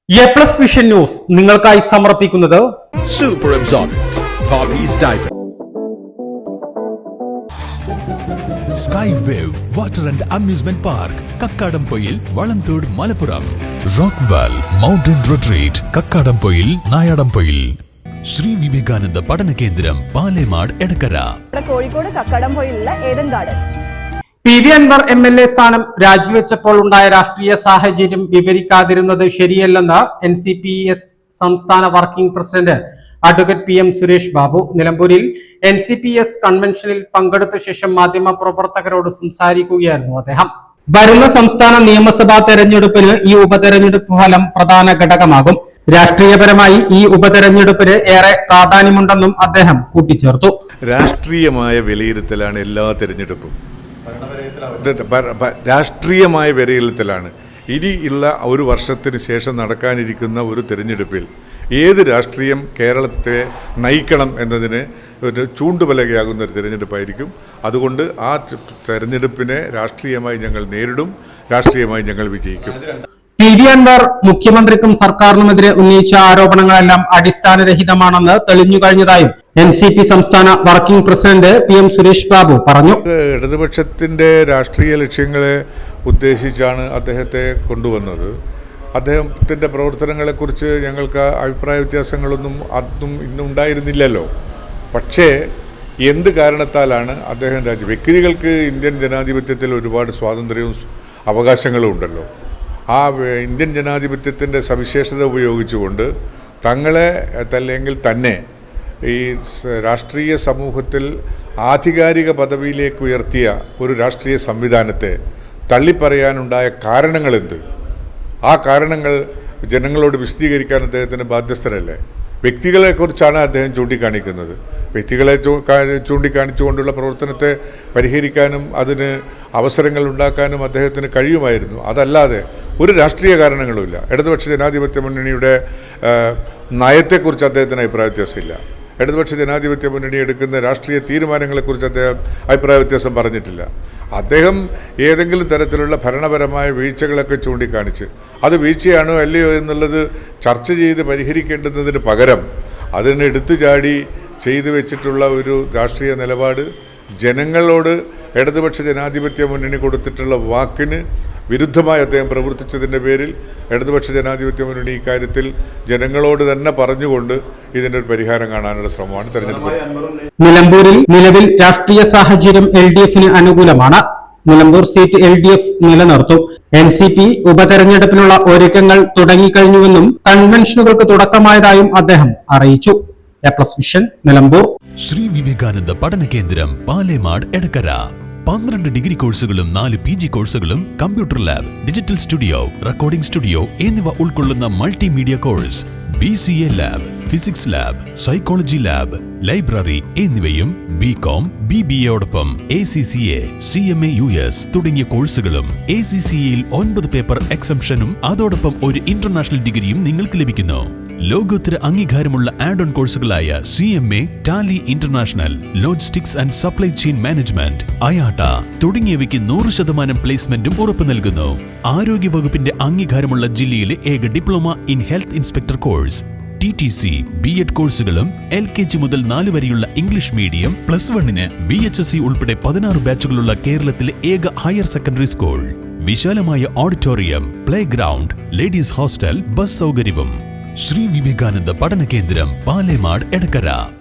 A+ vision news നിങ്ങൾക്കായി സമർപ്പിക്കുന്നത് super absorbent Poppies diaper. Sky wave water and amusement park, Kakkadampoyil, Valamthode, Malappuram. Rock വാൽ mountain retreat, Kakkadampoyil, Nayadampoyil. Sri Vivekananda പഠന കേന്ദ്രം, പാലേമാട്, എടക്കര. കോഴിക്കോട് കക്കാടംപൊയിലുള്ള Eden garden. P V. Anvar MLA. സ്ഥാനം രാജിവെച്ചപ്പോൾ ഉണ്ടായ രാഷ്ട്രീയ സാഹചര്യം വിവരിക്കാതിരുന്നത് ശരിയല്ലെന്ന് എൻ.സി.പി.എസ് സംസ്ഥാന working president advocate P M. Suresh Babu നിലമ്പൂരിൽ എൻ.സി.പി.എസ് കൺവെൻഷനിൽ പങ്കെടുത്ത ശേഷം മാധ്യമപ്രവർത്തകരോട് സംസാരിക്കുകയായിരുന്നു അദ്ദേഹം. വരുന്ന സംസ്ഥാന നിയമസഭാ തെരഞ്ഞെടുപ്പിന് ഈ ഉപതെരഞ്ഞെടുപ്പ് ഫലം പ്രധാന ഘടകമാകും. രാഷ്ട്രീയപരമായി ഈ ഉപതെരഞ്ഞെടുപ്പിന് ഏറെ പ്രാധാന്യമുണ്ടെന്നും അദ്ദേഹം കൂട്ടിച്ചേർത്തു. രാഷ്ട്രീയമായ വിലയിരുത്തലാണ് എല്ലാ തെരഞ്ഞെടുപ്പും. രാഷ്ട്രീയമായ വിലയിരുത്തലാണ് ഇനിയുള്ള ഒരു വർഷത്തിന് ശേഷം നടക്കാനിരിക്കുന്ന ഒരു തിരഞ്ഞെടുപ്പിൽ ഏത് രാഷ്ട്രീയം കേരളത്തെ നയിക്കണം എന്നതിന് ഒരു ചൂണ്ടുപലകയാകുന്ന ഒരു തിരഞ്ഞെടുപ്പായിരിക്കും. അതുകൊണ്ട് ആ തെരഞ്ഞെടുപ്പിനെ രാഷ്ട്രീയമായി ഞങ്ങൾ നേരിടും, രാഷ്ട്രീയമായി ഞങ്ങൾ വിജയിക്കും. പി.വി. അൻവർ മുഖ്യമന്ത്രിക്കും സർക്കാരിനുമെതിരെ ഉന്നയിച്ച ആരോപണങ്ങളെല്ലാം അടിസ്ഥാനരഹിതമാണെന്ന് തെളിഞ്ഞു കഴിഞ്ഞതായും എൻ.സി.പി സംസ്ഥാന working president PM. Suresh Babu പറഞ്ഞു. ഇടതുപക്ഷത്തിന്റെ രാഷ്ട്രീയ ലക്ഷ്യങ്ങളെ ഉദ്ദേശിച്ചാണ് അദ്ദേഹത്തെ കൊണ്ടുവന്നത്. അദ്ദേഹത്തിന്റെ പ്രവർത്തനങ്ങളെക്കുറിച്ച് ഞങ്ങൾക്ക് അഭിപ്രായ വ്യത്യാസങ്ങളൊന്നും അന്നും ഇന്നും ഉണ്ടായിരുന്നില്ലല്ലോ. പക്ഷേ എന്ത് കാരണത്താലാണ് അദ്ദേഹം വ്യക്തികൾക്ക് ഇന്ത്യൻ ജനാധിപത്യത്തിൽ ഒരുപാട് സ്വാതന്ത്ര്യവും അവകാശങ്ങളും ഉണ്ടല്ലോ. ആ ഇന്ത്യൻ ജനാധിപത്യത്തിൻ്റെ സവിശേഷത ഉപയോഗിച്ചുകൊണ്ട് തങ്ങളെ അല്ലെങ്കിൽ തന്നെ ഈ രാഷ്ട്രീയ സമൂഹത്തിൽ ആധികാരിക പദവിയിലേക്ക് ഉയർത്തിയ ഒരു രാഷ്ട്രീയ സംവിധാനത്തെ തള്ളിപ്പറയാനുണ്ടായ കാരണങ്ങളെന്ത്? ആ കാരണങ്ങൾ ജനങ്ങളോട് വിശദീകരിക്കാൻ അദ്ദേഹത്തിന് ബാധ്യസ്ഥരല്ലേ? വ്യക്തികളെക്കുറിച്ചാണ് അദ്ദേഹം ചൂണ്ടിക്കാണിക്കുന്നത്. വ്യക്തികളെ ചൂണ്ടിക്കാണിച്ചുകൊണ്ടുള്ള പ്രവർത്തനത്തെ പരിഹരിക്കാനും അതിന് അവസരങ്ങൾ ഉണ്ടാക്കാനും അദ്ദേഹത്തിന് കഴിയുമായിരുന്നു. അതല്ലാതെ ഒരു രാഷ്ട്രീയ കാരണങ്ങളുമില്ല. ഇടതുപക്ഷ ജനാധിപത്യ മുന്നണിയുടെ നയത്തെക്കുറിച്ച് അദ്ദേഹത്തിന് അഭിപ്രായ വ്യത്യാസമില്ല. ഇടതുപക്ഷ ജനാധിപത്യ മുന്നണി എടുക്കുന്ന രാഷ്ട്രീയ തീരുമാനങ്ങളെക്കുറിച്ച് അദ്ദേഹം അഭിപ്രായ വ്യത്യാസം പറഞ്ഞിട്ടില്ല. അദ്ദേഹം ഏതെങ്കിലും തരത്തിലുള്ള ഭരണപരമായ വീഴ്ചകളൊക്കെ ചൂണ്ടിക്കാണിച്ച് അത് വീഴ്ചയാണോ അല്ലയോ എന്നുള്ളത് ചർച്ച ചെയ്ത് പരിഹരിക്കേണ്ടുന്നതിന് പകരം അതിന് എടുത്തു ചാടി ചെയ്തു വെച്ചിട്ടുള്ള ഒരു രാഷ്ട്രീയ നിലപാട് ജനങ്ങളോട് ഇടതുപക്ഷ ജനാധിപത്യ മുന്നണി കൊടുത്തിട്ടുള്ള വാക്കിന് വിരുദ്ധമായി അദ്ദേഹം പ്രവർത്തിച്ചതിൻ്റെ പേരിൽ ഇടതുപക്ഷ ജനാധിപത്യ മുന്നണി ഇക്കാര്യത്തിൽ ജനങ്ങളോട് തന്നെ പറഞ്ഞുകൊണ്ട് ഇതിൻ്റെ ഒരു പരിഹാരം കാണാനുള്ള ശ്രമമാണ് തെരഞ്ഞെടുപ്പ്. നിലമ്പൂരിൽ നിലവിൽ രാഷ്ട്രീയ സാഹചര്യം എൽ.ഡി.എഫിന് അനുകൂലമാണ്. നിലമ്പൂർ സീറ്റ് എൽ.ഡി.എഫ് നിലനിർത്തും. എൻ.സി.പി ഉപതെരഞ്ഞെടുപ്പിനുള്ള ഒരുക്കങ്ങൾ തുടങ്ങിക്കഴിഞ്ഞുവെന്നും കൺവെൻഷനുകൾക്ക് തുടക്കമായതായും അദ്ദേഹം അറിയിച്ചു. എ+ വിഷൻ നിലമ്പൂർ. ശ്രീ വിവേകാനന്ദ പഠന കേന്ദ്രം, പാലേമാട്, എടക്കര. 12 ഡിഗ്രി കോഴ്സുകളും 4 PG കോഴ്സുകളും, computer lab, digital studio, recording studio എന്നിവ ഉൾക്കൊള്ളുന്ന multimedia course, BCA lab, physics lab, psychology lab, library എന്നിവയും BCom, BBAയോടൊപ്പം ACCA, CMA US തുടങ്ങിയ കോഴ്സുകളും. ACCAയിൽ 9 പേപ്പർ എക്സംഷനും അതോടൊപ്പം ഒരു ഇന്റർനാഷണൽ ഡിഗ്രിയും നിങ്ങൾക്ക് ലഭിക്കുന്നു. ലോകോത്തര അംഗീകാരമുള്ള ആഡ് ഓൺ കോഴ്സുകളായ CMA, Tally international, logistics and supply chain management, IATA തുടങ്ങിയവയ്ക്ക് 100% പ്ലേസ്മെന്റും ഉറപ്പു നൽകുന്നു. ആരോഗ്യ വകുപ്പിന്റെ അംഗീകാരമുള്ള ജില്ലയിലെ ഏക diploma in health inspector course, TTC, B.Ed കോഴ്സുകളും. LKG മുതൽ 4 വരെയുള്ള ഇംഗ്ലീഷ് മീഡിയം, +1-ന് VHSC ഉൾപ്പെടെ 16 ബാച്ചുകളുള്ള കേരളത്തിലെ ഏക ഹയർ സെക്കൻഡറി സ്കൂൾ. വിശാലമായ auditorium, play ground, ladies hostel, bus സൗകര്യവും. ശ്രീ വിവേകാനന്ദ പഠന കേന്ദ്രം, പാലേമാട്, എടക്കര.